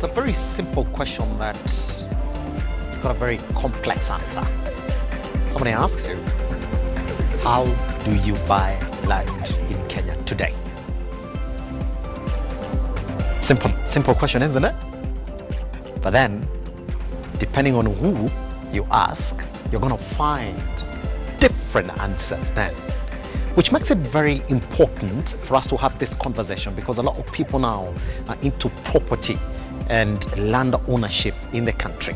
It's a very simple question that's got a very complex answer. Somebody asks you, how do you buy land in Kenya today? Simple question, isn't it? But then, depending on who you ask, you're going to find different answers then. Which makes it very important for us to have this conversation, because a lot of people now are into property and land ownership in the country.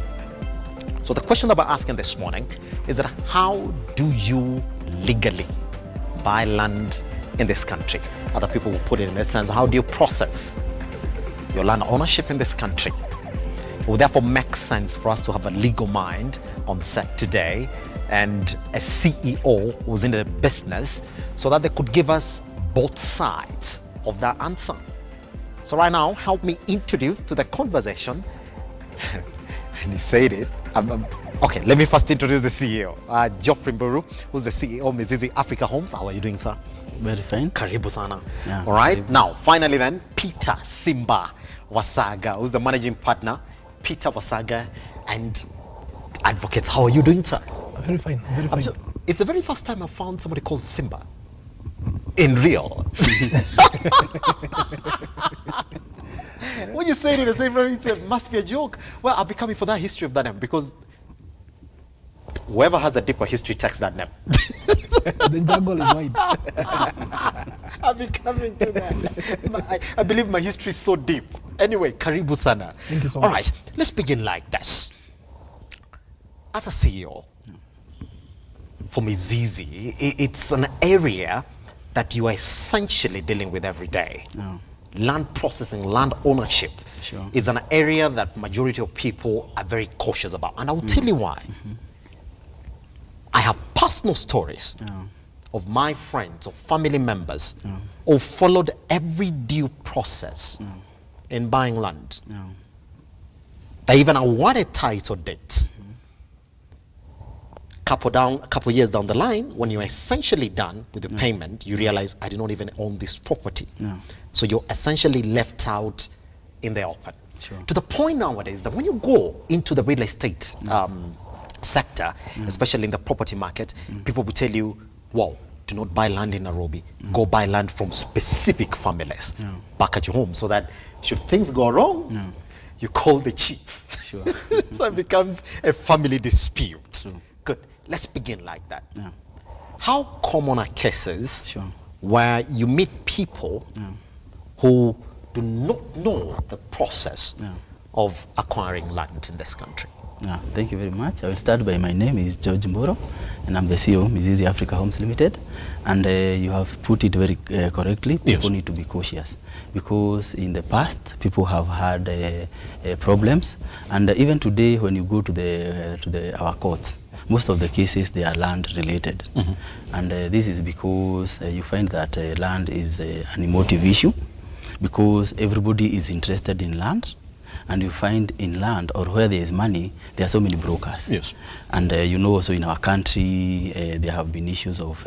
So the question that we're asking this morning is that how do you legally buy land in this country? Other people will put it in this sense, how do you process your land ownership in this country? It will therefore make sense for us to have a legal mind on set today and a CEO who's in the business, so that they could give us both sides of that answer. So right now, help me introduce to the conversation, and he said it. Okay, let me first introduce the CEO, Geoffrey Mburu, who's the CEO of Mizizi Africa Homes. How are you doing, sir? Very fine. Karibu sana. Yeah, all right, karibu. Now, finally then, Peter Simba Wasaga, who's the managing partner, Peter Wasaga and Advocates. How are you doing, sir? Very fine, very fine. It's the very first time I found somebody called Simba in real. When you say it in the same way, it must be a joke. Well, I'll be coming for that history of that name, because whoever has a deeper history takes that name. The jungle is wide. I'll be coming to that. I believe my history is so deep. Anyway, karibu sana. Thank you so much. All right, let's begin like this. As a CEO, for Mizizi, it's an area that you are essentially dealing with every day. Yeah. Land processing, land ownership Sure. is an area that majority of people are very cautious about. And I will tell you why. I have personal stories of my friends or family members who followed every due process in buying land. They even awarded title deeds. Couple years down the line, when you're essentially done with the payment, you realize, I did not even own this property. So you're essentially left out in the open. Sure. To the point nowadays that when you go into the real estate sector, especially in the property market, people will tell you, well, do not buy land in Nairobi. Go buy land from specific families back at your home, so that should things go wrong, you call the chief. Sure. So it becomes a family dispute. Sure. Good. Let's begin like that. How common are cases Sure. where you meet people who do not know the process of acquiring land in this country? Yeah, thank you very much. I will start by, my name is George Mburu, and I'm the CEO of Mizizi Africa Homes Limited. And you have put it very correctly. People need to be cautious, because in the past people have had problems, and even today when you go to our courts, most of the cases, they are land related. And this is because you find that land is an emotive issue, because everybody is interested in land. And you find in land, or where there is money, there are so many brokers. Yes. And you know, also in our country, there have been issues of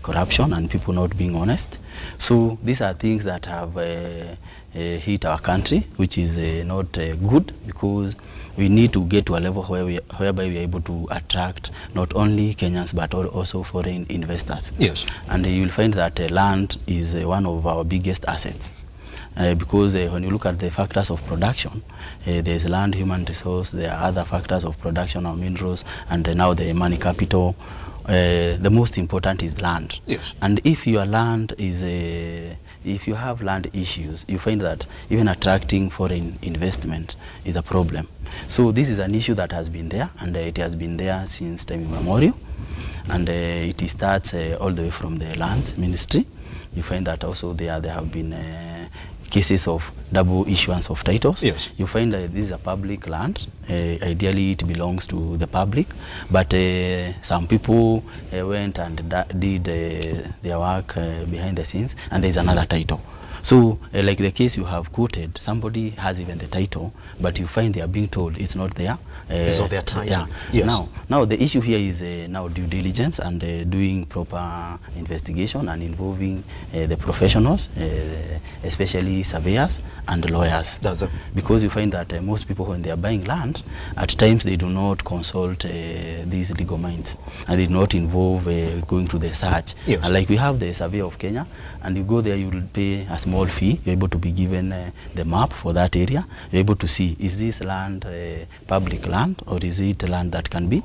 corruption and people not being honest. So these are things that have hit our country, which is not good, because we need to get to a level whereby we are able to attract not only Kenyans but also foreign investors. Yes. And you will find that land is one of our biggest assets. Because when you look at the factors of production, there is land, human resource, there are other factors of production of minerals, and now the money capital. The most important is land. Yes. And if your land is if you have land issues, you find that even attracting foreign investment is a problem. So this is an issue that has been there, and it has been there since time immemorial. And it starts all the way from the lands ministry. You find that also there have been cases of double issuance of titles. Yes. You find that this is a public land. Ideally, it belongs to the public, but some people went and did their work behind the scenes, and there is another title. So, like the case you have quoted, somebody has even the title, but you find they are being told it's not there. It's not their title. Yeah. Yes. Now the issue here is now due diligence and doing proper investigation and involving the professionals, especially surveyors and lawyers. That's it. Because you find that most people, when they are buying land, at times they do not consult these legal minds, and they do not involve going to the search. Yes. And like we have the Survey of Kenya, and you go there, you will pay a small fee. You're able to be given the map for that area. You're able to see, is this land public land, or is it land that can be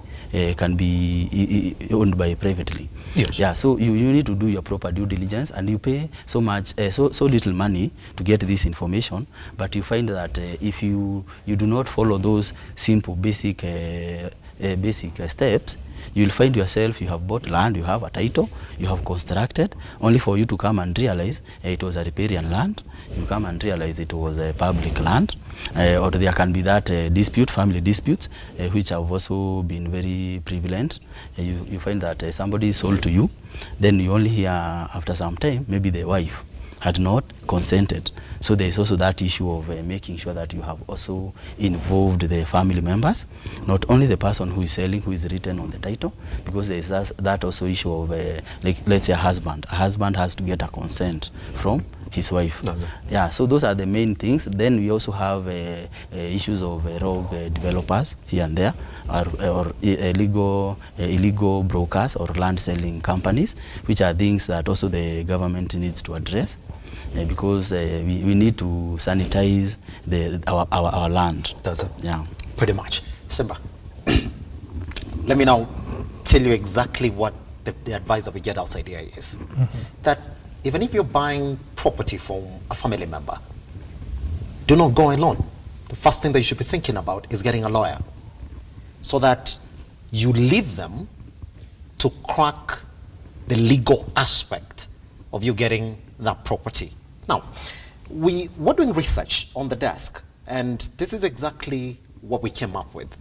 owned by privately? Yes. Yeah, so you need to do your proper due diligence, and you pay so much, so little money to get this information. But you find that if you do not follow those simple basic steps, you'll find yourself, you have bought land, you have a title, you have constructed, only for you to come and realize it was a riparian land. You come and realize it was a public land. Or there can be that dispute, family disputes, which have also been very prevalent. You find that somebody is sold to you, then you only hear after some time, maybe the wife had not consented. So there is also that issue of making sure that you have also involved the family members, not only the person who is selling, who is written on the title, because there is that also issue of, like, let's say a husband. A husband has to get a consent from his wife. Yeah, so those are the main things. Then we also have issues of rogue developers here and there, or illegal brokers or land selling companies, which are things that also the government needs to address, because we need to sanitize our land. That's it. Yeah. Pretty much. Simba, let me now tell you exactly what the advice that we get outside here is. That even if you're buying property from a family member, do not go alone. The first thing that you should be thinking about is getting a lawyer, so that you leave them to crack the legal aspect of you getting that property. Now, we were doing research on the desk, and this is exactly what we came up with.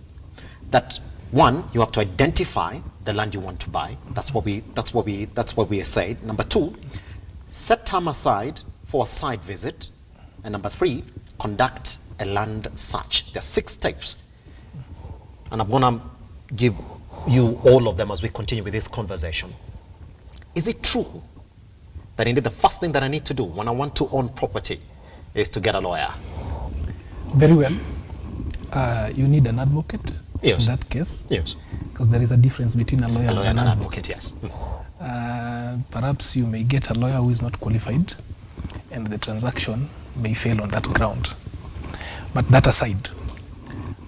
That one, you have to identify the land you want to buy. That's what we said. Number two, set time aside for a site visit. And number three, conduct a land search. There are 6 steps. And I'm gonna give you all of them as we continue with this conversation. Is it true that indeed the first thing that I need to do when I want to own property is to get a lawyer? Very well. You need an advocate. Yes. In that case. Yes. Because there is a difference between a lawyer and an advocate. Yes. Perhaps you may get a lawyer who is not qualified, and the transaction may fail on that ground. But that aside,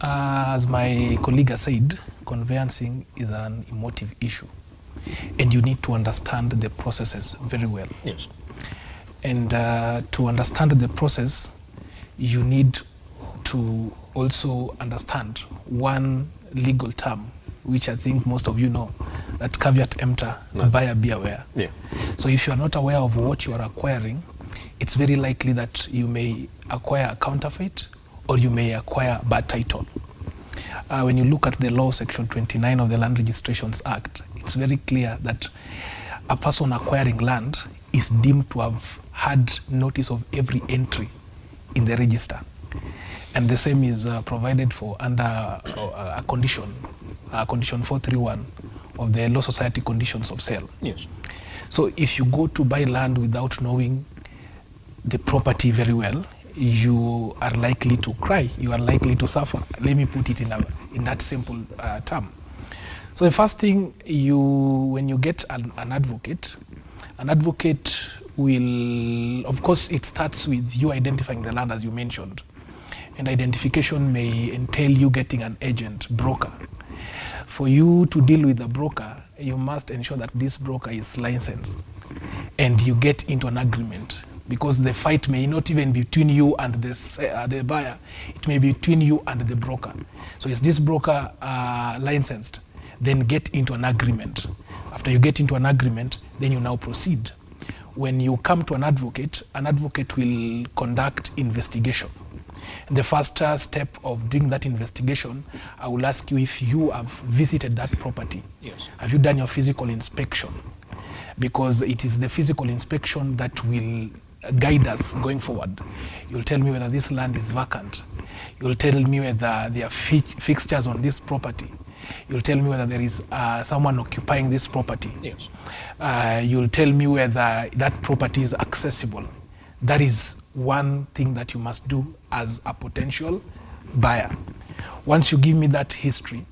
as my colleague has said, conveyancing is an emotive issue, and you need to understand the processes very well. Yes. And to understand the process, you need to also understand one legal term, which I think most of you know, that caveat emptor, buyer be aware. Yeah. So if you are not aware of what you are acquiring, it's very likely that you may acquire a counterfeit, or you may acquire bad title. When you look at the law, section 29 of the Land Registrations Act, it's very clear that a person acquiring land is deemed to have had notice of every entry in the register. And the same is provided for under a condition 431 of the Law Society Conditions of Sale. Yes. So if you go to buy land without knowing the property very well, you are likely to cry, you are likely to suffer. Let me put it in that simple term. So the first thing, when you get an advocate will, of course, it starts with you identifying the land, as you mentioned. And identification may entail you getting an agent, broker. For you to deal with a broker, you must ensure that this broker is licensed, and you get into an agreement, because the fight may not even be between you and the buyer, it may be between you and the broker. So is this broker licensed? Then get into an agreement. After you get into an agreement, then you now proceed. When you come to an advocate will conduct investigation. The first step of doing that investigation, I will ask you if you have visited that property. Yes. Have you done your physical inspection? Because it is the physical inspection that will guide us going forward. You'll tell me whether this land is vacant. You'll tell me whether there are fixtures on this property. You'll tell me whether there is someone occupying this property. Yes. You'll tell me whether that property is accessible. That is one thing that you must do as a potential buyer. Once you give me that history,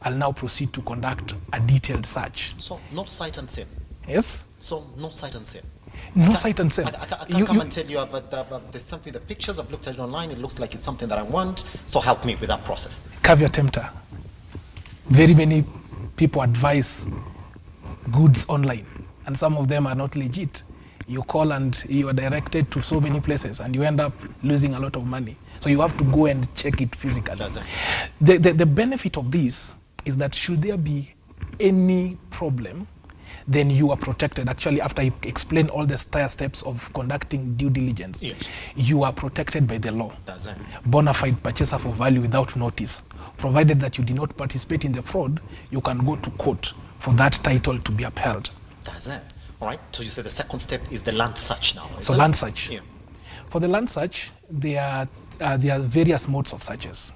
I'll now proceed to conduct a detailed search. So no sight unseen. Yes? So no sight unseen. No sight unseen. I can't come and tell you there's something, the pictures I've looked at it online, it looks like it's something that I want, so help me with that process. Caveat emptor. Very many people advise goods online, and some of them are not legit. You call and you are directed to so many places, and you end up losing a lot of money. So you have to go and check it physically. The benefit of this is that should there be any problem, then you are protected. Actually, after I explain all the steps of conducting due diligence, yes, you are protected by the law. Bona fide purchaser for value without notice. Provided that you did not participate in the fraud, you can go to court for that title to be upheld. That's it. All right. So you say the second step is the land search now. So land search. Yeah. For the land search, there are various modes of searches.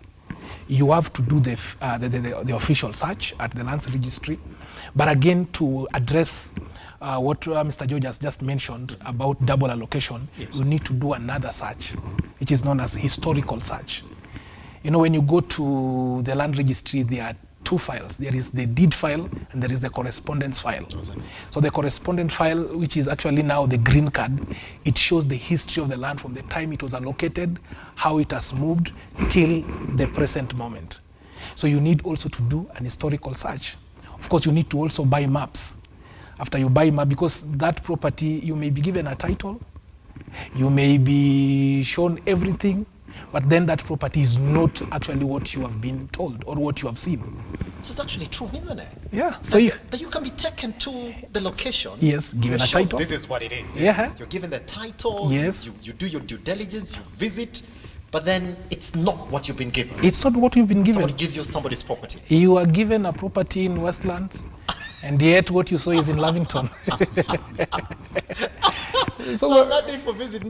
You have to do the official search at the lands registry. But again, to address what Mr. George has just mentioned about double allocation, yes, you need to do another search, which is known as historical search. You know, when you go to the land registry, there are two files. There is the deed file and there is the correspondence file. So the correspondence file, which is actually now the green card, it shows the history of the land from the time it was allocated, how it has moved till the present moment. So you need also to do an historical search. Of course, you need to also buy maps. After you buy map, because that property, you may be given a title, you may be shown everything, but then that property is not actually what you have been told or what you have seen. So it's actually true, isn't it? Yeah. So that you can be taken to the location. Yes, given a title. This is what it is. Yeah. You're given the title. Yes. You do your due diligence, you visit, but then it's not what you've been given. It's not what you've been given. Somebody gives you somebody's property. You are given a property in Westland, and yet what you saw is in Lavington. So that day for visit,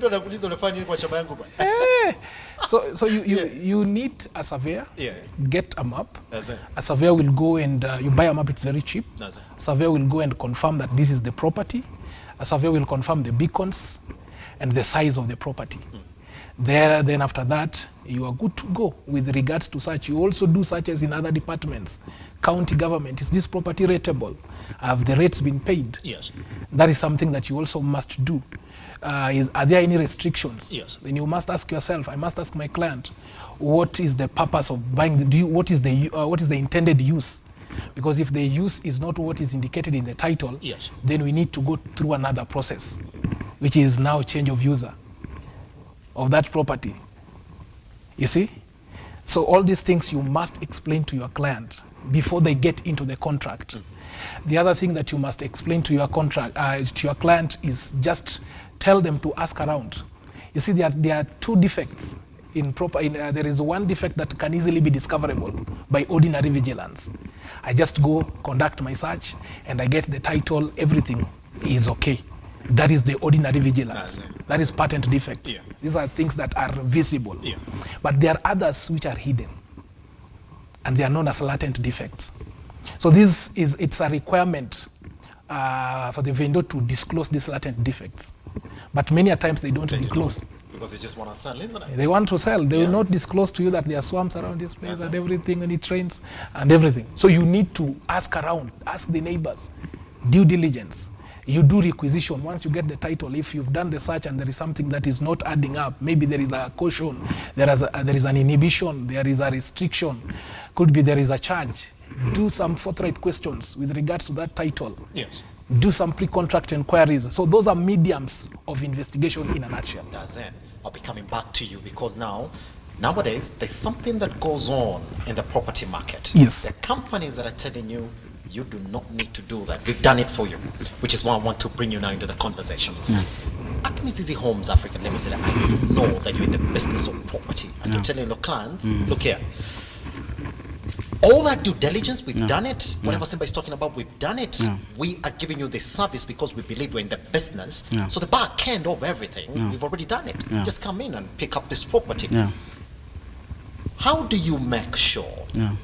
so you need a surveyor, yeah, get a map. That's it. A surveyor will go and you buy a map, it's very cheap. That's it. A surveyor will go and confirm that this is the property. A surveyor will confirm the beacons and the size of the property. Then after that, you are good to go with regards to search. You also do searches in other departments. County government, is this property rateable? Have the rates been paid? Yes. That is something that you also must do. Are there any restrictions? Yes. Then you must ask yourself, I must ask my client, what is the purpose of buying, what is the intended use? Because if the use is not what is indicated in the title, yes, then we need to go through another process, which is now change of user of that property. You see? So all these things you must explain to your client before they get into the contract. The other thing that you must explain to your to your client is just tell them to ask around. You see, there are two defects in there is one defect that can easily be discoverable by ordinary vigilance. I just go conduct my search and I get the title, everything is okay. That is the ordinary vigilance. That is patent defect. Yeah. These are things that are visible. Yeah. But there are others which are hidden, and they are known as latent defects. So it's a requirement for the vendor to disclose these latent defects. But many a times they don't disclose. Because they just want to sell, isn't it? They want to sell. They will not disclose to you that there are swamps around this place and everything, and it rains and everything. So you need to ask around, ask the neighbors, due diligence. You do requisition once you get the title. If you've done the search and there is something that is not adding up, maybe there is a caution, there is an inhibition, there is a restriction, could be there is a charge. Do some forthright questions with regards to that title. Yes. Do some pre-contract inquiries. So those are mediums of investigation in a nutshell. That's it. I'll be coming back to you because nowadays, there's something that goes on in the property market. Yes. There are companies that are telling you, you do not need to do that. We've done it for you, which is why I want to bring you now into the conversation. At Easy Homes Africa Limited, I do know that you're in the business of property. And you're telling your clients, look here, all that due diligence, we've done it. Whatever Simba is talking about, we've done it. We are giving you this service because we believe we're in the business. So the back end of everything, we've already done it. Just come in and pick up this property. How do you make sure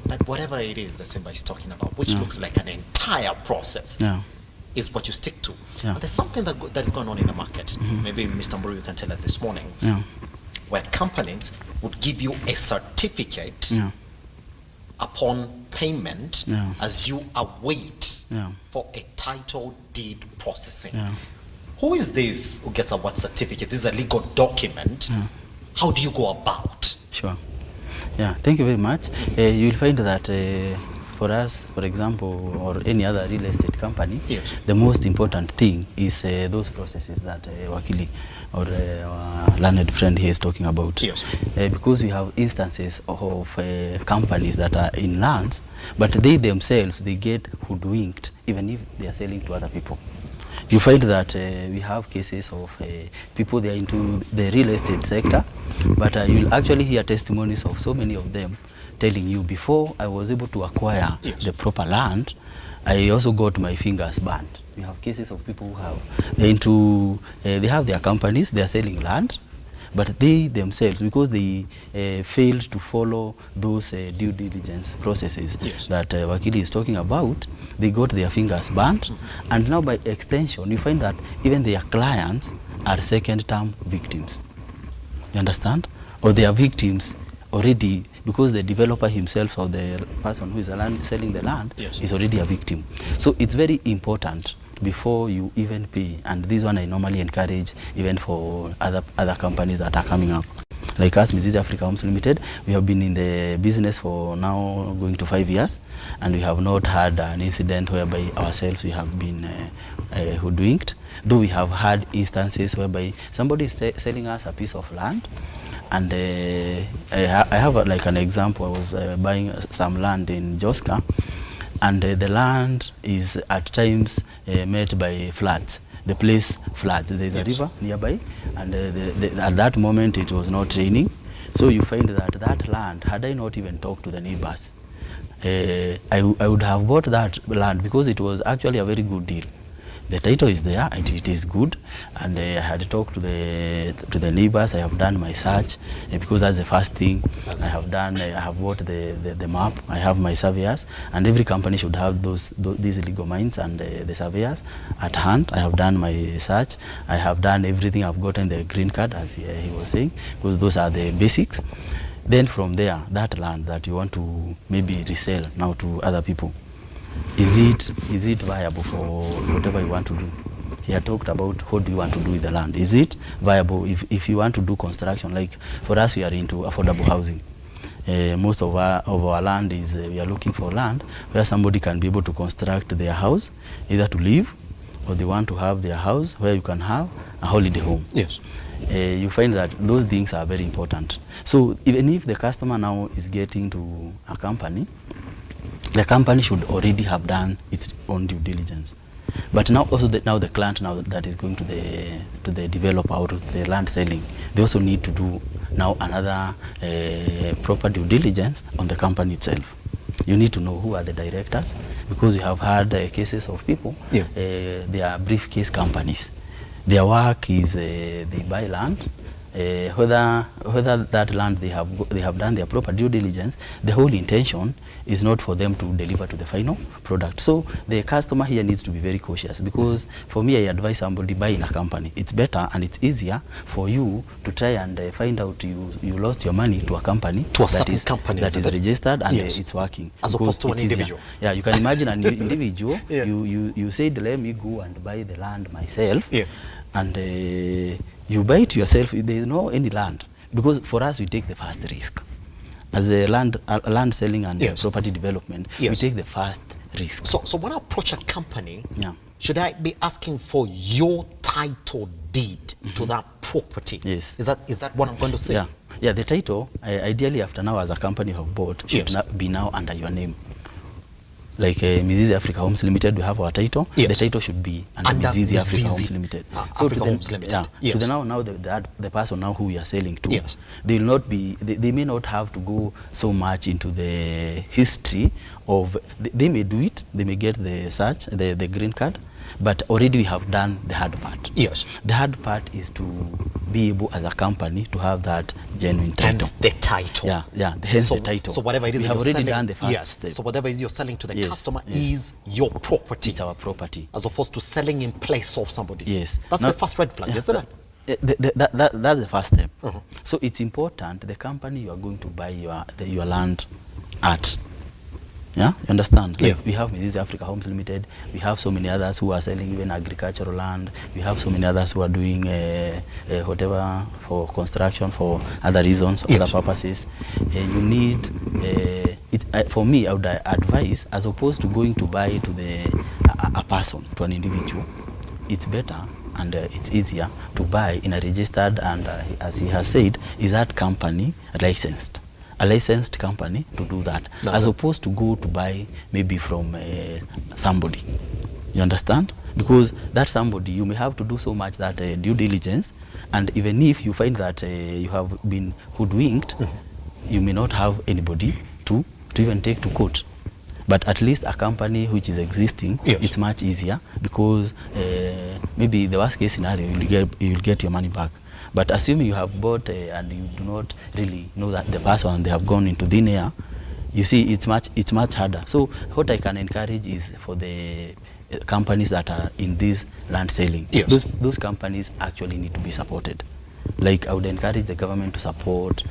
that whatever it is that Simba is talking about, which looks like an entire process, is what you stick to. Yeah. But there's something that is going on in the market. Maybe Mr. Mburu, you can tell us this morning, where companies would give you a certificate upon payment as you await for a title deed processing. Who is this who gets a what certificate? This is a legal document. How do you go about? Sure. Yeah, thank you very much. You will find that for us, for example, or any other real estate company, the most important thing is those processes that Wakili or our learned friend here is talking about. Because we have instances of companies that are in lands, but they themselves, they get hoodwinked even if they are selling to other people. You find that we have cases of people they are into the real estate sector, but you'll actually hear testimonies of so many of them telling you, before I was able to acquire the proper land, I also got my fingers burnt. We have cases of people who have they have their companies, they are selling land, but they themselves, because they failed to follow those due diligence processes that Wakili is talking about, they got their fingers burnt, and now by extension, you find that even their clients are second-term victims. You understand? Or they are victims already because the developer himself or the person who is selling the land is already a victim. So it's very important before you even pay, and this one I normally encourage even for other companies that are coming up. Like us, Mizizi Africa Homes Limited, we have been in the business for now going to 5 years, and we have not had an incident whereby ourselves we have been hoodwinked, though we have had instances whereby somebody is selling us a piece of land, and I have like an example. I was buying some land in Joska, and the land is at times met by floods. The place floods. There is a river nearby, and at that moment it was not raining. So you find that that land, had I not even talked to the neighbors, I would have bought that land because it was actually a very good deal. The title is there and it is good, and I had talked to the neighbors. I have done my search because that's the first thing I have done. I have bought the map. I have my surveyors, and every company should have these legal minds and the surveyors at hand. I have done my search. I have done everything. I've gotten the green card, as he was saying, because those are the basics. Then from there, that land that you want to maybe resell now to other people, is it viable for whatever you want to do? He had talked about what do you want to do with the land. Is it viable if you want to do construction? Like for us, we are into affordable housing. Most of our land is we are looking for land where somebody can be able to construct their house, either to live or they want to have their house where you can have a holiday home. Yes. You find that those things are very important. So even if the customer now is getting to a company, the company should already have done its own due diligence. But now also now the client now that is going to the developer or to the land selling, they also need to do now another proper due diligence on the company itself. You need to know who are the directors, because you have had cases of people, they are briefcase companies. Their work is they buy land, whether that land they have done their proper due diligence. The whole intention is not for them to deliver to the final product. So the customer here needs to be very cautious, because for me, I advise somebody buying a company. It's better and it's easier for you to try and find out you lost your money to a company, to a certain company that is registered and it's working, as opposed to an individual. Yeah, you can imagine an individual. You said, let me go and buy the land myself, and you buy it yourself. There is no any land, because for us we take the first risk as a land selling and property development. We take the first risk. So when I approach a company, should I be asking for your title deed to that property? Yes. Is that what I'm going to say? Yeah. The title, ideally after now as a company you have bought, should be now under your name. Like Mizizi Africa Homes Limited, we have our title. The title should be under Mizizi Africa Homes Limited. So to the now the person now who we are selling to, they will not be. They may not have to go so much into the history of. They may do it. They may get the search, the green card, But already we have done the hard part. Yes. The hard part is to be able as a company to have that genuine title. Hence the title. Hence the title. So whatever it is we that have you're already selling, done the first yes. step. So whatever it is you're selling to the Yes, customer yes. is your property. It's our property. As opposed to selling in place of somebody. Yes. That's the first red flag, isn't it? That's the first step. So it's important the company you are going to buy your land at. Yeah, you understand? Like we have Mizizi Africa Homes Limited. We have so many others who are selling even agricultural land. We have so many others who are doing whatever for construction for other reasons, other purposes. You need for me, I would advise, as opposed to going to buy to a person, to an individual, it's better and it's easier to buy in a registered and as he has said, is that company licensed? A licensed company to do that, as opposed to go to buy maybe from somebody. You understand? Because that somebody, you may have to do so much that due diligence, and even if you find that you have been hoodwinked, you may not have anybody to even take to court. But at least a company which is existing, it's much easier, because maybe the worst case scenario, you'll get your money back. But assuming you have bought and you do not really know that the person and they have gone into thin air, you see it's much harder. So what I can encourage is for the companies that are in this land selling, those companies actually need to be supported. Like I would encourage the government to support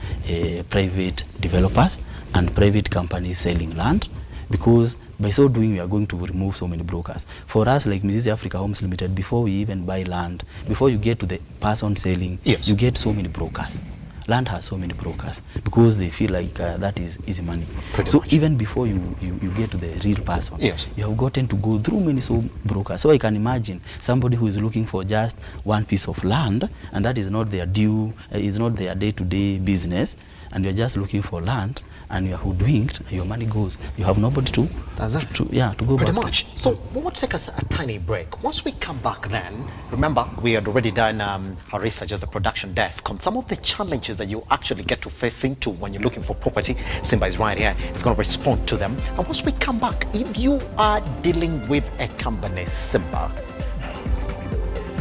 private developers and private companies selling land, because by so doing we are going to remove so many brokers. For us, like Mizizi Africa Homes Limited, before we even buy land, before you get to the person selling, you get so many brokers. Land has so many brokers because they feel like that is easy money. Pretty much. Even before you get to the real person, you have gotten to go through many brokers. So I can imagine somebody who is looking for just one piece of land, and that is not their is not their day-to-day business, and you're just looking for land, and you're hoodwinked, and your money goes. You have nobody to go Pretty back much. So we'll take us a tiny break. Once we come back then, remember we had already done our research as a production desk on some of the challenges that you actually get to face into when you're looking for property. Simba is right here. He's going to respond to them. And once we come back, if you are dealing with a company, Simba,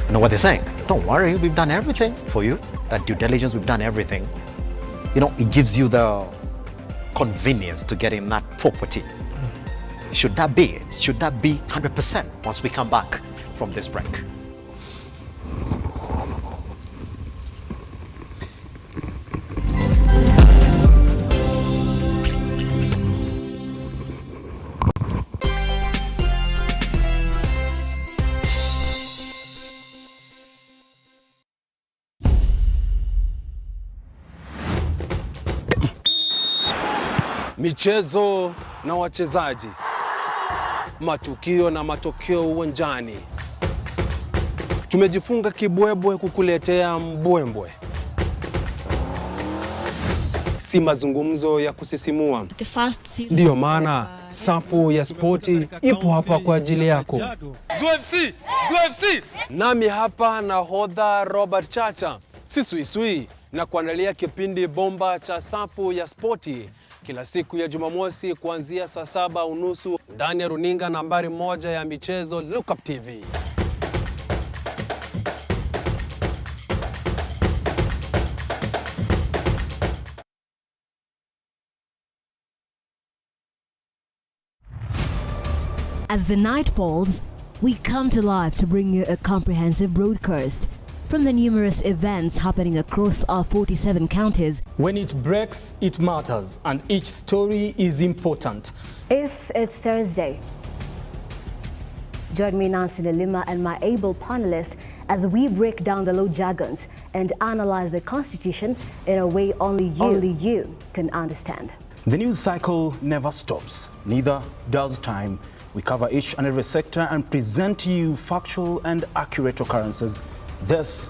you know what they're saying? Don't worry, we've done everything for you. That due diligence, we've done everything. You know, it gives you the convenience to get in that property. Should that be it? Should that be 100% once we come back from this break? Michezo na wachezaji, matukio na matokeo uwanjani. Tumejifunga kibwebwe kukuletea mbwembwe, si mazungumzo ya kusisimua. Ndiyo maana safu ya spoti ipo hapa kwa ajili yako. ZFC! Nami hapa nahodha Robert Chacha, si suisui, na kuandalia kipindi bomba cha safu ya spoti kila siku ya Jumamosi kuanzia saa 7:30 ndani ya runinga nambari 1 ya michezo Lookup TV. As the night falls, we come to life to bring you a comprehensive broadcast from the numerous events happening across our 47 counties. When it breaks, it matters, and each story is important. If it's Thursday, join me, Nancy Lima, and my able panelists as we break down the law jargons and analyze the Constitution in a way only you can understand. The news cycle never stops, neither does time. We cover each and every sector and present to you factual and accurate occurrences. This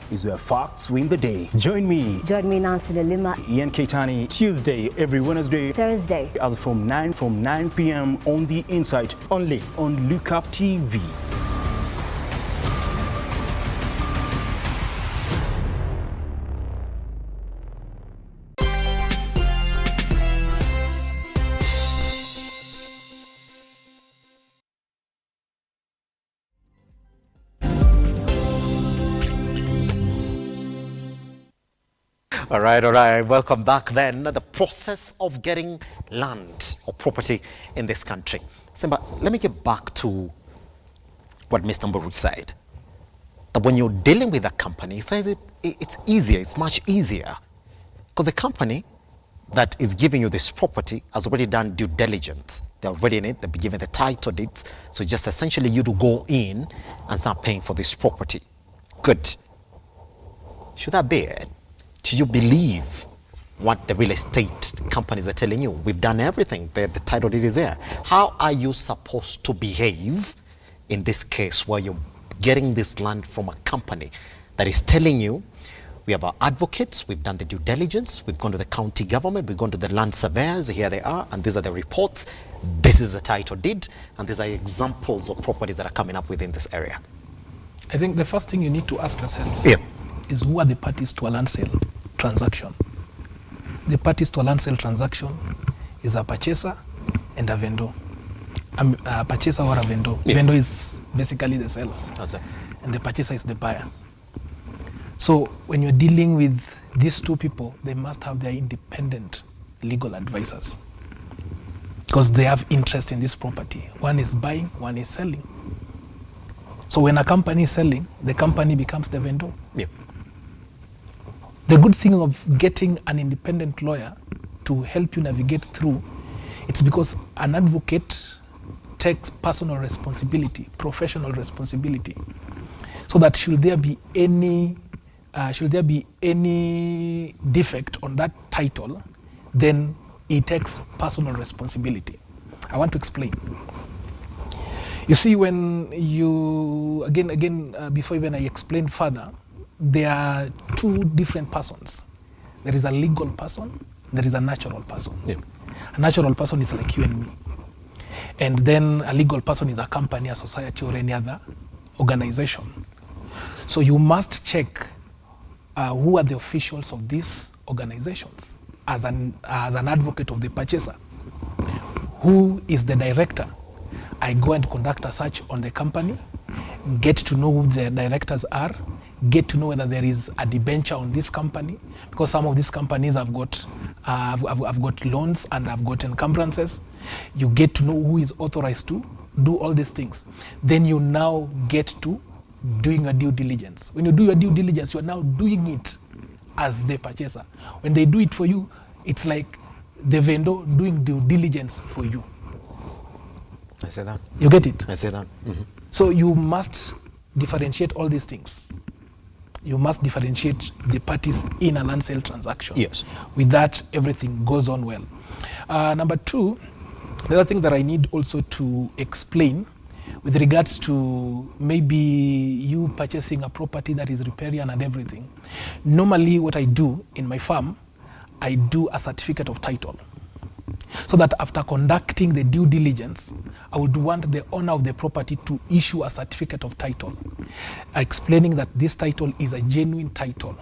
is where facts win the day. Join me, Nancy Lima, Ian Keitani, Tuesday, every Wednesday, Thursday, as from 9 p.m. on The Insight, only on Lookup TV. All right. Welcome back then. The process of getting land or property in this country. Simba, let me get back to what Mr. Mburu said. That when you're dealing with a company, he says it's easier, it's much easier. Because the company that is giving you this property has already done due diligence. They're already in it, they've been given the title deeds. So just essentially you to go in and start paying for this property. Good. Should that be it? Should you believe what the real estate companies are telling you? We've done everything, the title deed is there. How are you supposed to behave in this case where you're getting this land from a company that is telling you, we have our advocates, we've done the due diligence, we've gone to the county government, we've gone to the land surveyors, here they are, and these are the reports, this is the title deed, and these are examples of properties that are coming up within this area? I think the first thing you need to ask yourself Yeah. is who are the parties to a land sale transaction? The parties to a land sale transaction is a purchaser and a vendor. A purchaser or a vendor. Yeah. Vendor is basically the seller. That's it. And the purchaser is the buyer. So when you're dealing with these two people, they must have their independent legal advisors because they have interest in this property. One is buying, one is selling. So when a company is selling, the company becomes the vendor. Yeah. The good thing of getting an independent lawyer to help you navigate through, it's because an advocate takes personal responsibility, professional responsibility, so that should there be any defect on that title, then he takes personal responsibility. I want to explain. You see, when you before even I explain further, there are two different persons. There is a legal person, there is a natural person. Yeah. A natural person is like you and me. And then a legal person is a company, a society, or any other organization. So you must check who are the officials of these organizations as an advocate of the purchaser. Who is the director? I go and conduct a search on the company, get to know who the directors are, get to know whether there is a debenture on this company, because some of these companies have got loans and have got encumbrances. You get to know who is authorized to do all these things. Then you now get to doing your due diligence. When you do your due diligence, you are now doing it as the purchaser. When they do it for you, it's like the vendor doing due diligence for you. I say that. You get it? I say that. Mm-hmm. So you must differentiate all these things. You must differentiate the parties in a land sale transaction. Yes. With that, everything goes on well. Number two, the other thing that I need also to explain with regards to maybe you purchasing a property that is riparian and everything. Normally what I do in my farm, I do a certificate of title. So that after conducting the due diligence, I would want the owner of the property to issue a certificate of title, explaining that this title is a genuine title,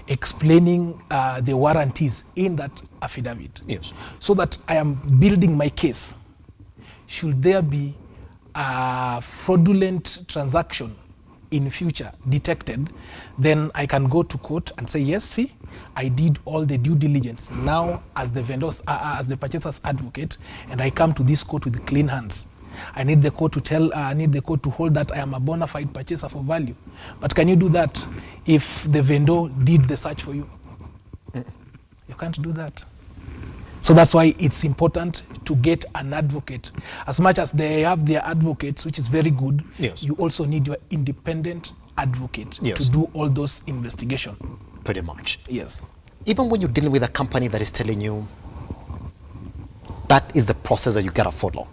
explaining the warranties in that affidavit. Yes. So that I am building my case. Should there be a fraudulent transaction in future detected, then I can go to court and say, yes, see, I did all the due diligence. Now, as the vendors, as the purchaser's advocate, and I come to this court with clean hands. I need the court to hold that I am a bona fide purchaser for value. But can you do that if the vendor did the search for you? You can't do that. So that's why it's important to get an advocate. As much as they have their advocates, which is very good, yes, you also need your independent advocate, yes, to do all those investigations. Pretty much. Yes. Even when you're dealing with a company that is telling you that is the process that you gotta follow.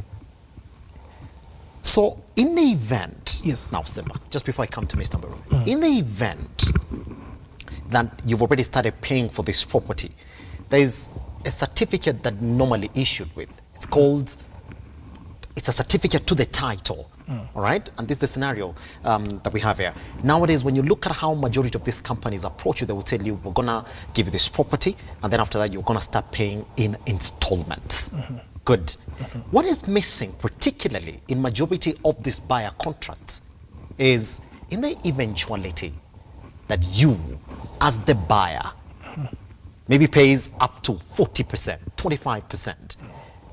So in the event, yes. Now Simba, just before I come to Mr. Mburu, in the event that you've already started paying for this property, there is a certificate that normally issued with. It's called, it's a certificate to the title, all right? And this is the scenario that we have here. Nowadays, when you look at how majority of these companies approach you, they will tell you, we're gonna give you this property, and then after that, you're gonna start paying in installments. Good. What is missing, particularly in majority of these buyer contracts, is in the eventuality that you, as the buyer, maybe pays up to 40%, 25%,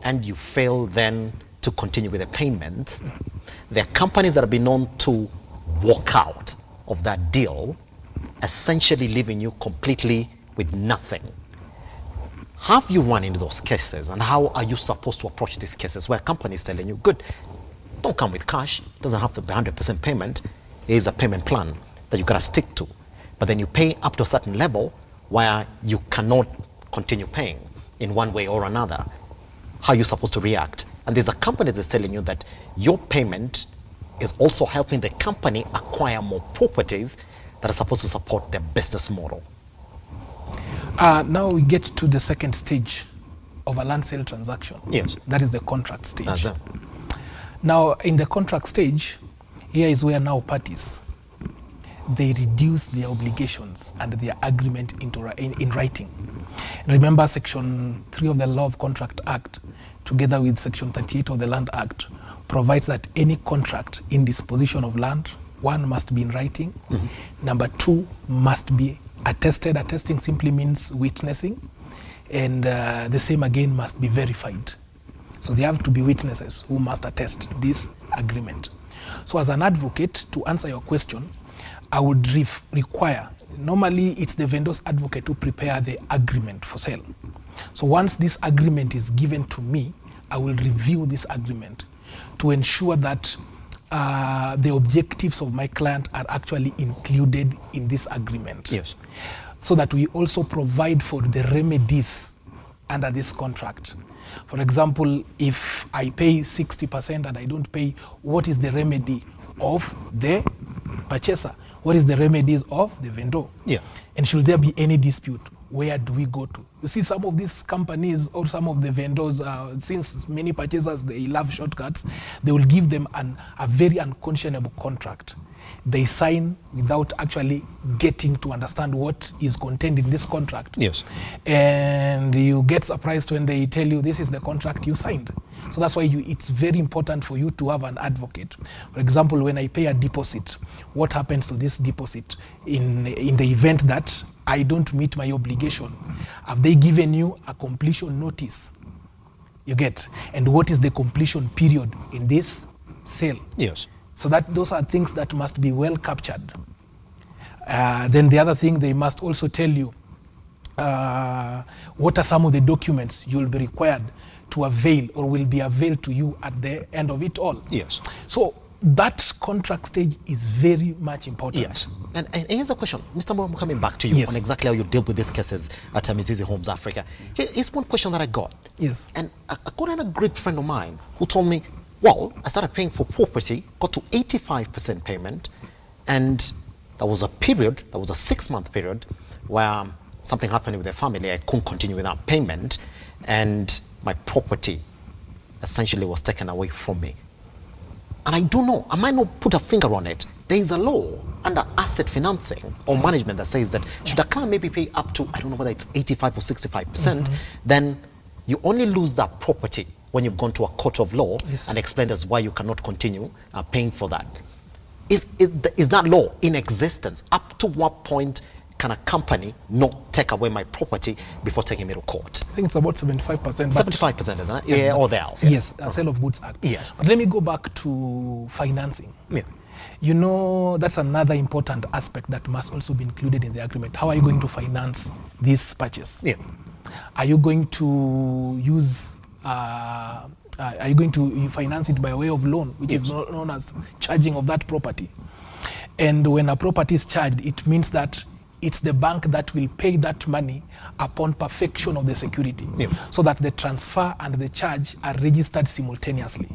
and you fail then to continue with the payments, there are companies that have been known to walk out of that deal, essentially leaving you completely with nothing. Have you run into those cases, and how are you supposed to approach these cases where a company is telling you, good, don't come with cash, doesn't have to be 100% payment, here's a payment plan that you gotta stick to, but then you pay up to a certain level where you cannot continue paying in one way or another. How are you supposed to react? And there's a company that's telling you that your payment is also helping the company acquire more properties that are supposed to support their business model. Now we get to the second stage of a land sale transaction. Yes. That is the contract stage. That's it. Now, in the contract stage, here is where now parties, they reduce their obligations and their agreement in writing. Remember, Section 3 of the Law of Contract Act, together with Section 38 of the Land Act, provides that any contract in disposition of land, one, must be in writing. Number two, must be attested. Attesting simply means witnessing. And the same again must be verified. So they have to be witnesses who must attest this agreement. So as an advocate, to answer your question, I would require, normally it's the vendor's advocate to prepare the agreement for sale. So once this agreement is given to me, I will review this agreement to ensure that the objectives of my client are actually included in this agreement. Yes. So that we also provide for the remedies under this contract. For example, if I pay 60% and I don't pay, what is the remedy of the purchaser? What is the remedies of the vendor? Yeah. And should there be any dispute, where do we go to? You see, some of these companies or some of the vendors, since many purchasers, they love shortcuts, they will give them a very unconscionable contract. They sign without actually getting to understand what is contained in this contract. Yes. And you get surprised when they tell you this is the contract you signed. So that's why it's very important for you to have an advocate. For example, when I pay a deposit, what happens to this deposit in the event that I don't meet my obligation? Have they given you a completion notice? You get? And what is the completion period in this sale? Yes. So that those are things that must be well captured. Then the other thing, they must also tell you what are some of the documents you'll be required to avail or will be availed to you at the end of it all. Yes. So that contract stage is very much important. Yes. And here's a question. Mr. Mburu, I'm coming back to you Yes. on exactly how you deal with these cases at Mizizi Homes Africa. Here's one question that I got. Yes. And I got a great friend of mine who told me, well, I started paying for property, got to 85% payment, and there was a period, there was a 6-month period, where something happened with the family. I couldn't continue without payment, and my property essentially was taken away from me. And I don't know, I might not put a finger on it. There is a law under asset financing or management that says that should a client maybe pay up to, I don't know whether it's 85 or 65%, then you only lose that property when you've gone to a court of law and explained as why you cannot continue paying for that. Is that law in existence? Up to what point can a company not take away my property before taking me to court? I think it's about 75%. 75%, isn't it? Yes, Yeah, or thereof. Yes, a Sale of Goods Act. Yes. But let me go back to financing. Yeah. You know, that's another important aspect that must also be included in the agreement. How are you going to finance this purchase? Yeah. Are you going to use, are you going to finance it by way of loan, which is known as charging of that property? And when a property is charged, it means that it's the bank that will pay that money upon perfection of the security, so that the transfer and the charge are registered simultaneously.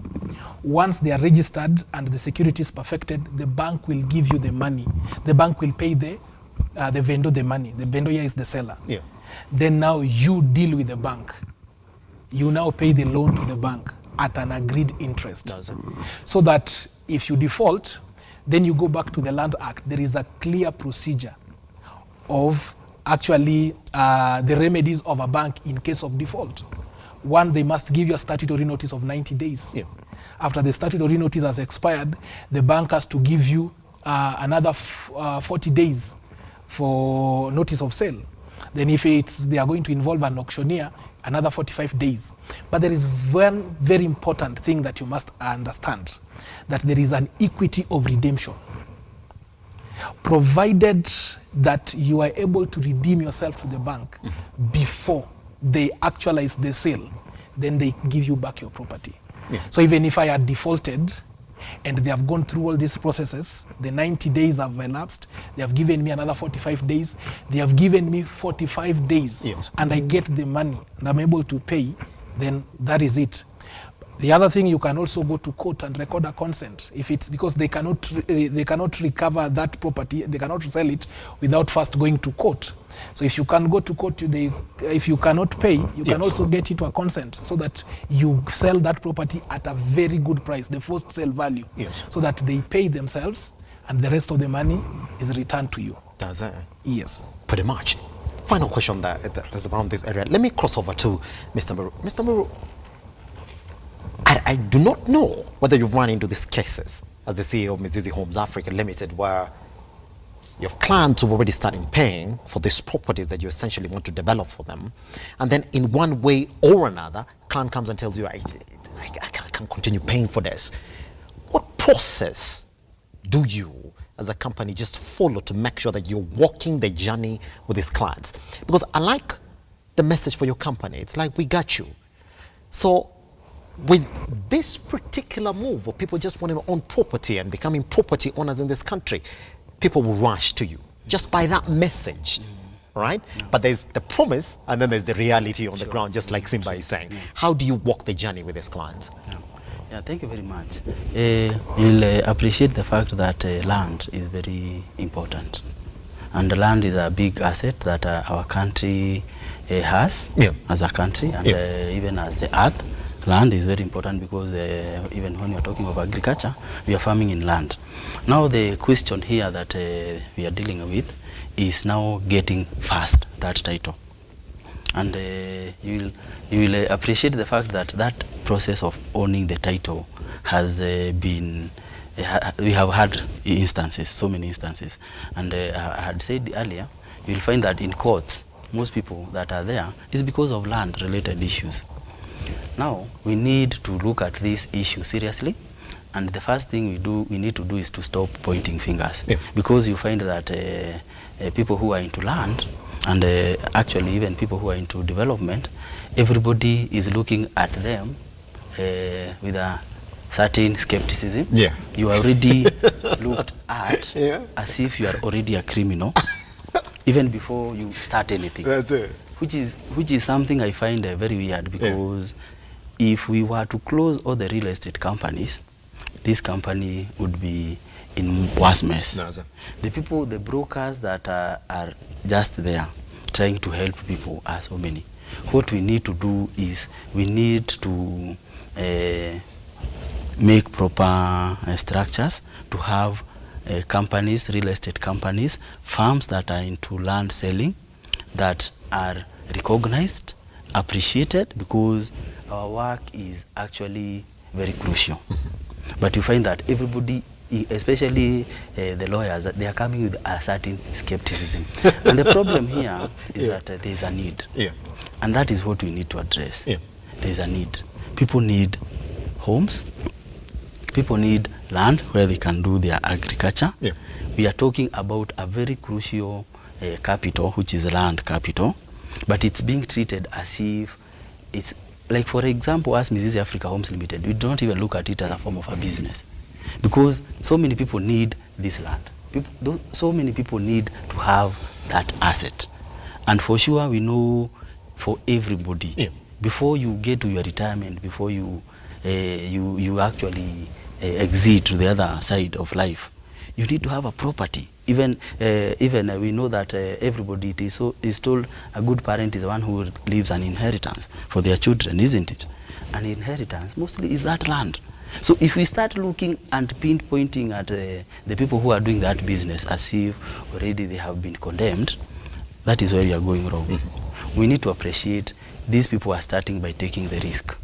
Once they are registered and the security is perfected, the bank will give you the money. The bank will pay the vendor the money. The vendor here is the seller. Yeah. Then now you deal with the bank. You now pay the loan to the bank at an agreed interest. So that if you default, then you go back to the Land Act. There is a clear procedure of actually the remedies of a bank in case of default. One, they must give you a statutory notice of 90 days. After the statutory notice has expired, the bank has to give you another 40 days for notice of sale. Then if they are going to involve an auctioneer, another 45 days. But there is one very important thing that you must understand, that there is an equity of redemption. Provided that you are able to redeem yourself to the bank before they actualize the sale, then they give you back your property. Yeah. So even if I had defaulted and they have gone through all these processes, the 90 days have elapsed, they have given me another 45 days, they have given me 45 days, yes, and I get the money and I'm able to pay, then that is it. The other thing, you can also go to court and record a consent if it's because they cannot recover that property, they cannot sell it without first going to court. So if you can go to court, if you cannot pay, you can also get into a consent so that you sell that property at a very good price, the first sale value, so that they pay themselves and the rest of the money is returned to you. Does it? Yes. Pretty much. Final question that's around this area. Let me cross over to Mr. Mburu. Mr. Mburu, I do not know whether you've run into these cases as the CEO of Mizizi Homes Africa Limited, where your clients have already started paying for these properties that you essentially want to develop for them, and then in one way or another, client comes and tells you, I can't continue paying for this. What process do you as a company just follow to make sure that you're walking the journey with these clients? Because I like the message for your company. It's like, we got you. So with this particular move of people just wanting to own property and becoming property owners in this country, people will rush to you just by that message, right? But there's the promise and then there's the reality on the ground, just like Simba is saying. How do you walk the journey with these clients? Yeah, thank you very much. You'll appreciate the fact that land is very important. And the land is a big asset that our country has as a country, and even as the earth. Land is very important because even when you're talking of agriculture, we are farming in land. Now the question here that we are dealing with is now getting fast that title. And you will appreciate the fact that that process of owning the title has been, we have had instances, so many instances. And I had said earlier, you will find that in courts, most people that are there is because of land related issues. Now, we need to look at this issue seriously, and the first thing we need to do is to stop pointing fingers. Because you find that people who are into land, and actually even people who are into development, everybody is looking at them with a certain skepticism. You are already looked at as if you are already a criminal, even before you start anything. That's it. Which is something I find very weird, because if we were to close all the real estate companies, this company would be in worse mess. The brokers that are just there trying to help people are so many. What we need to do is we need to make proper structures to have companies, real estate companies, firms that are into land selling, that are recognized, appreciated, because our work is actually very crucial. But you find that everybody, especially the lawyers, they are coming with a certain skepticism. And the problem here is that there is a need. And that is what we need to address. There is a need. People need homes. People need land where they can do their agriculture. We are talking about a very crucial capital, which is land capital, but it's being treated as if it's like, for example, as Mizizi Africa Homes Limited, we don't even look at it as a form of a business, because so many people need this land. So many people need to have that asset. And for sure, we know for everybody, before you get to your retirement, before you actually exit to the other side of life, you need to have a property. Even we know that everybody is told a good parent is the one who leaves an inheritance for their children, isn't it? An inheritance mostly is that land. So if we start looking and pinpointing at the people who are doing that business as if already they have been condemned, that is where we are going wrong. We need to appreciate these people are starting by taking the risk.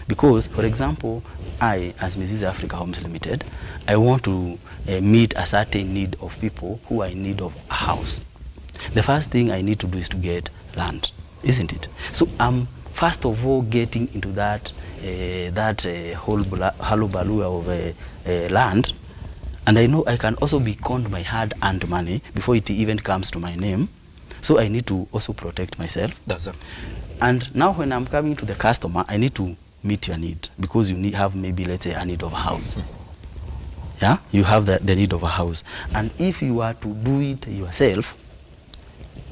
Because, for example, I, as Mizizi Africa Homes Limited, I want to meet a certain need of people who are in need of a house. The first thing I need to do is to get land, isn't it? So I'm first of all getting into that whole hullabaloo of land, and I know I can also be conned my hard-earned money before it even comes to my name. So I need to also protect myself. That's it. And now when I'm coming to the customer, I need to meet your need, because you have maybe, let's say, a need of a house. Yeah, you have the need of a house. And if you are to do it yourself,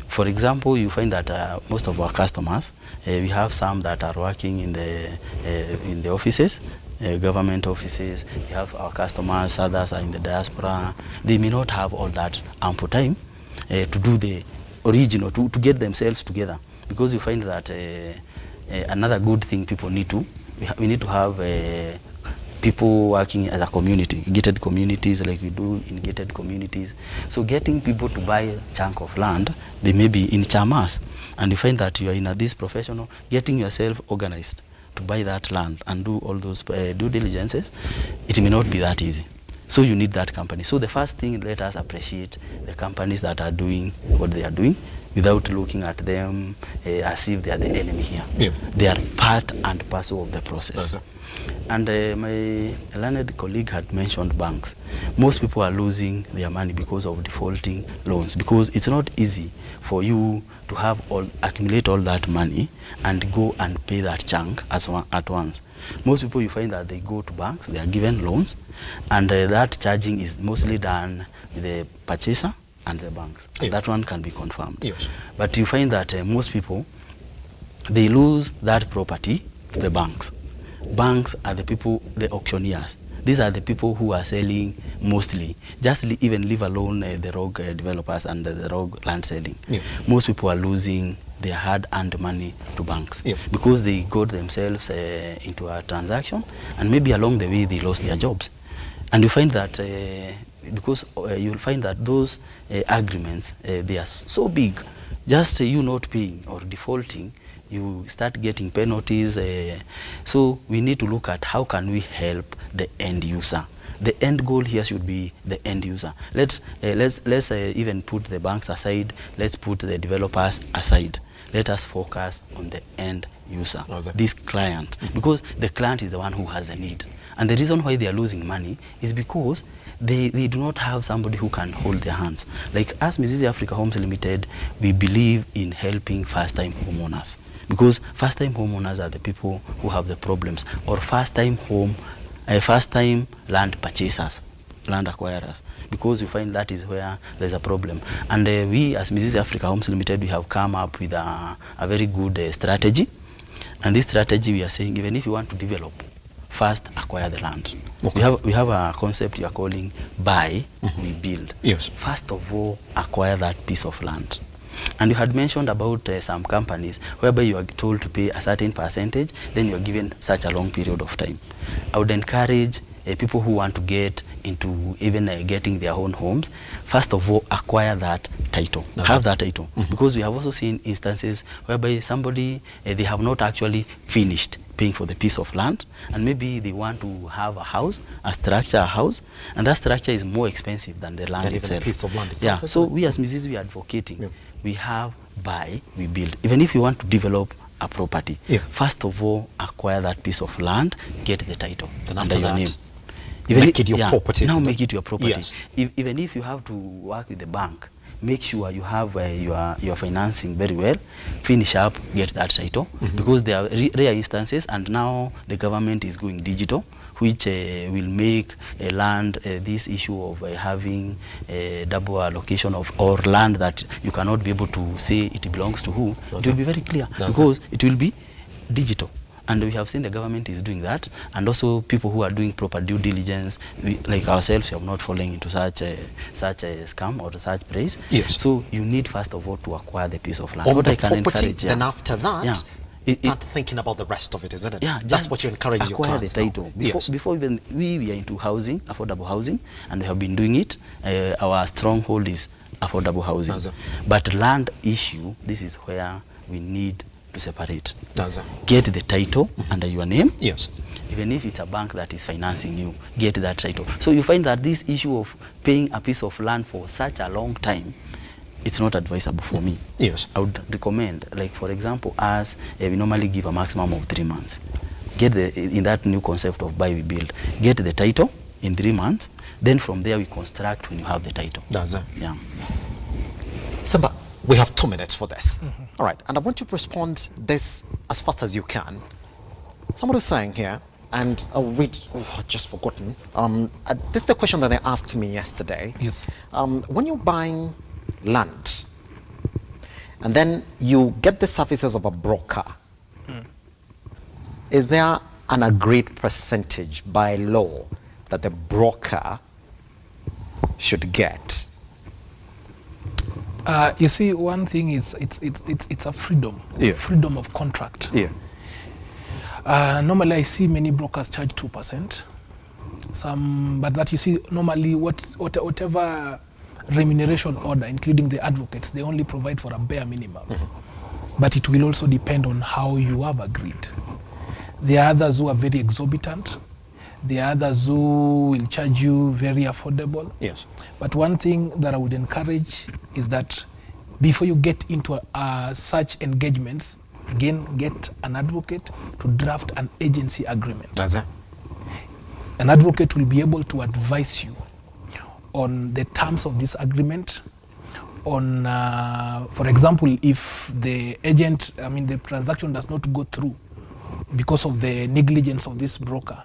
for example, you find that most of our customers, we have some that are working in the offices, government offices. We have our customers, others are in the diaspora. They may not have all that ample time to do the original, to get themselves together. Because you find that another good thing people need to, we need to have people working as a community, gated communities like we do in gated communities. So getting people to buy a chunk of land, they may be in chamas, and you find that you are in this professional, getting yourself organized to buy that land and do all those due diligences, it may not be that easy. So you need that company. So the first thing, let us appreciate the companies that are doing what they are doing without looking at them as if they are the enemy here. Yeah. They are part and parcel of the process. And my learned colleague had mentioned banks. Most people are losing their money because of defaulting loans, because it's not easy for you to have accumulate all that money and go and pay that chunk at once. Most people, you find that they go to banks, they are given loans, and that charging is mostly done with the purchaser and the banks. And that one can be confirmed. Yes. But you find that most people, they lose that property to the banks. Banks are the people, the auctioneers. These are the people who are selling mostly. Just even leave alone the rogue developers and the rogue land selling. Yeah. Most people are losing their hard-earned money to banks. Yeah. Because they got themselves into a transaction, and maybe along the way they lost their jobs. And you find that because you'll find that those agreements, they are so big. Just you not paying or defaulting, you start getting penalties. So we need to look at how can we help the end user. The end goal here should be the end user. Let's even put the banks aside. Let's put the developers aside. Let us focus on the end user, this client, because the client is the one who has a need. And the reason why they are losing money is because they do not have somebody who can hold their hands. Like us, Mrs. Africa Homes Limited, we believe in helping first-time homeowners, because first-time homeowners are the people who have the problems, or first-time land purchasers, land acquirers, because you find that is where there's a problem. And we, as Mrs. Africa Homes Limited, we have come up with a very good strategy. And this strategy, we are saying, even if you want to develop, first acquire the land. Okay. We have a concept we are calling buy, we build. Yes. First of all, acquire that piece of land. And you had mentioned about some companies whereby you are told to pay a certain percentage, then you are given such a long period of time. I would encourage people who want to get into even getting their own homes, first of all, acquire that title. Have that title. Because we have also seen instances whereby somebody, they have not actually finished paying for the piece of land, and maybe they want to have a house, a house, and that structure is more expensive than the land itself. Piece of land itself. Yeah. So we as Mrs. we are advocating, we have buy, we build. Even if you want to develop a property, first of all, acquire that piece of land, get the title under your name. Even make it your property. Now make it your property. Yes. Even if you have to work with the bank, make sure you have your financing very well, finish up, get that title, because there are rare instances, and now the government is going digital, which will make land this issue of having a double allocation of or land that you cannot be able to say it belongs to who. It will be very clear, because it will be digital. And we have seen the government is doing that, and also people who are doing proper due diligence, like ourselves, we are not falling into such a scam or such praise. Yes. So you need first of all to acquire the piece of land. Or the property, then after that, start thinking about the rest of it, isn't it? Yeah, that's what you encourage your clients. Acquire the title. Before even we are into housing, affordable housing, and we have been doing it. Our stronghold is affordable housing. But land issue, this is where we need to separate. Get the title under your name. Yes. Even if it's a bank that is financing you, get that title. So you find that this issue of paying a piece of land for such a long time, it's not advisable for me. Yes. I would recommend, like for example, as we normally give a maximum of 3 months. Get in that new concept of buy we build, get the title in 3 months, then from there we construct when you have the title. That's it. Yeah. Simba, we have 2 minutes for this. All right, and I want you to respond this as fast as you can. Somebody was saying here, and I'll read, I've just forgotten. This is the question that they asked me yesterday. Yes. When you're buying land, and then you get the services of a broker, is there an agreed percentage by law that the broker should get? You see, one thing is it's a freedom, Yeah. freedom of contract. Yeah. Normally, I see many brokers charge 2%. But that you see, normally whatever remuneration order, including the advocates, they only provide for a bare minimum. But it will also depend on how you have agreed. There are others who are very exorbitant. There are others who will charge you very affordable. Yes. But one thing that I would encourage is that before you get into such engagements, again, get an advocate to draft an agency agreement. That's it. An advocate will be able to advise you on the terms of this agreement, on, for example, if the the transaction does not go through because of the negligence of this broker.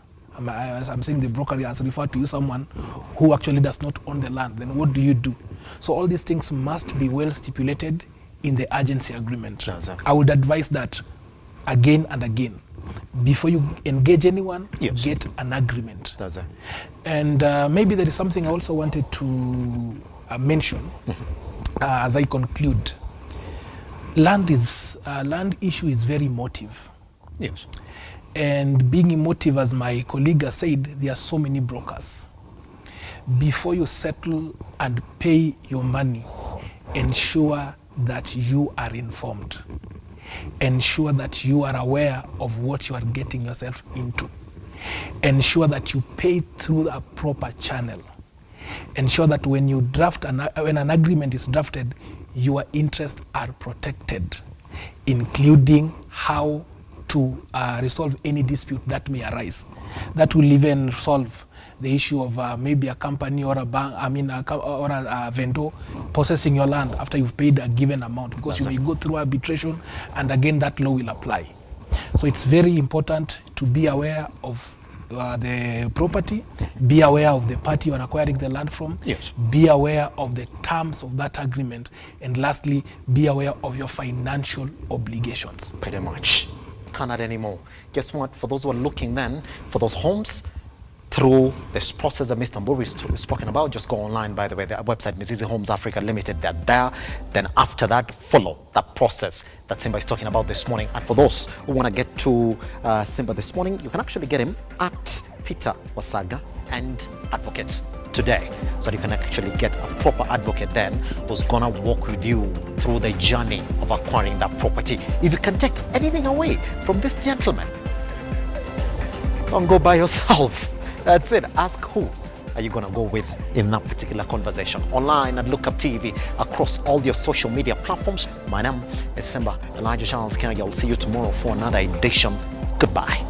As I'm saying, the broker has referred to you someone who actually does not own the land, then what do you do? So all these things must be well stipulated in the agency agreement. Exactly. I would advise that again and again. Before you engage anyone, Yes. get an agreement. That's it. And maybe there is something I also wanted to mention as I conclude. Land issue is very emotive. Yes. And being emotive, as my colleague has said, there are so many brokers. Before you settle and pay your money, ensure that you are informed. Ensure that you are aware of what you are getting yourself into. Ensure that you pay through a proper channel. Ensure that when you when an agreement is drafted, your interests are protected, including how to resolve any dispute that may arise. That will even solve the issue of maybe a company or a bank, or a vendor possessing your land after you've paid a given amount, because you may go through arbitration, and again that law will apply. So it's very important to be aware of the property, be aware of the party you are acquiring the land from, Yes. be aware of the terms of that agreement, and lastly, be aware of your financial obligations. Pretty much. Can't add any more. Guess what? For those who are looking then for those homes through this process that Mr. Mburu is spoken about, just go online, by the way, the website, Mizizi Homes Africa Limited, they're there. Then after that, follow that process that Simba is talking about this morning. And for those who want to get to Simba this morning, you can actually get him at Peter Wasaga and Advocates today, so that you can actually get a proper advocate then who's gonna walk with you through the journey of acquiring that property. If you can take anything away from this gentleman, don't go by yourself. That's it. Ask who are you gonna go with in that particular conversation. Online at Lookup TV, across all your social media platforms. My name is Simba Elijah Charles Kenya. I'll see you tomorrow for another edition. Goodbye.